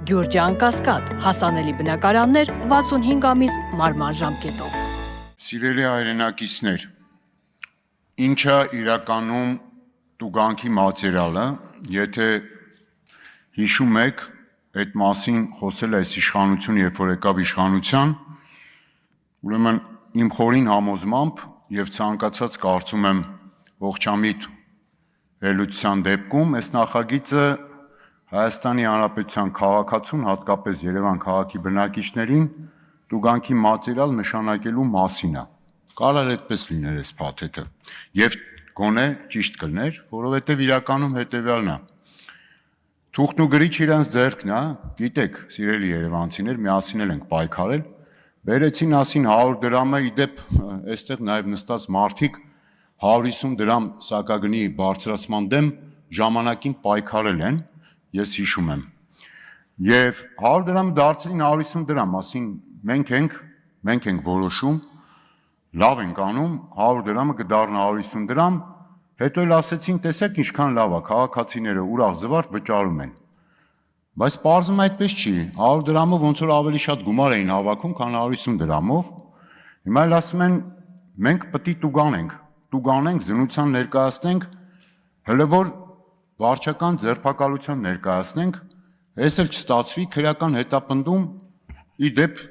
Գյուրջան Կասկադ, հասանելի բնակարաններ 65 ամիս մարման ժամկետով։ Սիրելի հայրենակիցներ, ինչա իրականում տուգանքի մատերիալը, եթե հիշում եք, այդ մասին խոսել է այս իշխանությունը, երբ որ եկավ իշխանության, ուրեմն իմ խորին համոզմամբ եւ ցանկացած կարծում եմ ողջամիտ վերլուծության դեպքում այս նախագիծը Հայաստանի Հանրապետության քաղաքացուն, հատկապես Երևան քաղաքի բնակիչներին տուգանքի մատերիալ նշանակելու մասին է։ Կարող է այդպես լիներ այս փաթեթը եւ գոնե ճիշտ կլներ, որովհետեւ իրականում հետեւյալն է։ Թուղթն ու գրիչ իրանց ձեռքն է, գիտեք, սիրելի երևանցիներ, միասին էլ ենք պայքարել, բերեցին ասին 100 դրամը, իդեպ այստեղ նաեւ նստած մարդիկ 150 դրամ սակագնի բարձրացման դեմ ժամանակին պայքարել են, ես հիշում եմ։ Եվ 100 դրամ դարձրին 150 դրամ, ասին մենք ենք որոշում, լավ ենք անում, 100 դրամը կդառնա 150 դրամ, հետո էլ ասեցին, տեսեք ինչքան լավ է, քաղաքացիները ուրախ զվարթ վճարում են։ Բայց պարզվում այդպես չի, 100 դրամով ոնց որ ավելի շատ գումար էին հավաքում, քան 150 դրամով։ Հիմա էլ ասում են, մենք պետք է տուգանենք, զնության ներկայացնենք, հələ որ վարչական ձերբակալության ներկայացնենք, այս էլ չստացվի, քրեական հետապնդում ի դեպ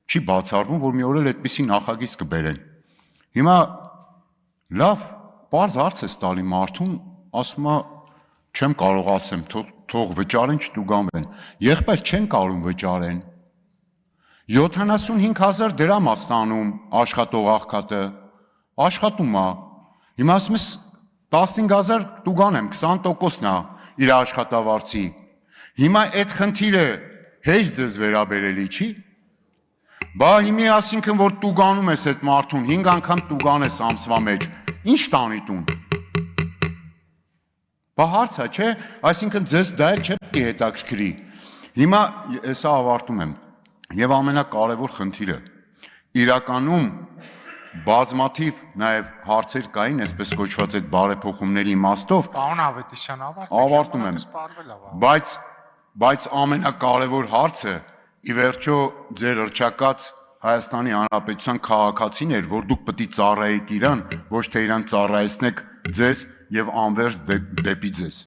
չի բացառվում, որ մի օր էլ այդպիսի նախագիծ կբերեն։ Հիմա լավ, պարզ հարց է տալի մարդուն, ասում է չեմ կարող ասեմ, թող վճարեն, չտուգանվեն։ Եղբայր չեն կարող վճարեն։ 75,000 դրամ է ստանում աշխատող աղքատը, աշխատում է։ Հիմա ասում ես 15,000 տուգանեմ, 20%-ն է իր աշխատավարձի։ Հիմա այդ խնդիրը հեշ ձեզ վերաբերելի չի։ Բա հիմի ասինքն որ տուգանում ես այդ մարդուն, 5 անգամ տուգանես ամսվա մեջ, ինչ տանի տուն։ Բա հարց է, չէ, այսինքն ձեզ դա էլ չի հետաքրքրի։ Հիմա հեսա ավարտում եմ։ Եվ ամենակարևոր խնդիրը իրականում բազմաթիվ նաև հարցեր կային, այսպես կոչված այդ բարեփոխումների իմաստով։ Պարոն Ավետիսյան, ավարտում եմ։ Բայց ամենակարևոր հարցը ի վերջո ձեր հռչակած Հայաստանի Հանրապետության քաղաքացին էր, որ դուք պետք է ծառայեք իրան, ոչ թե իրան ծառայեցնեք ձեզ եւ անվերջ դեպի ձեզ։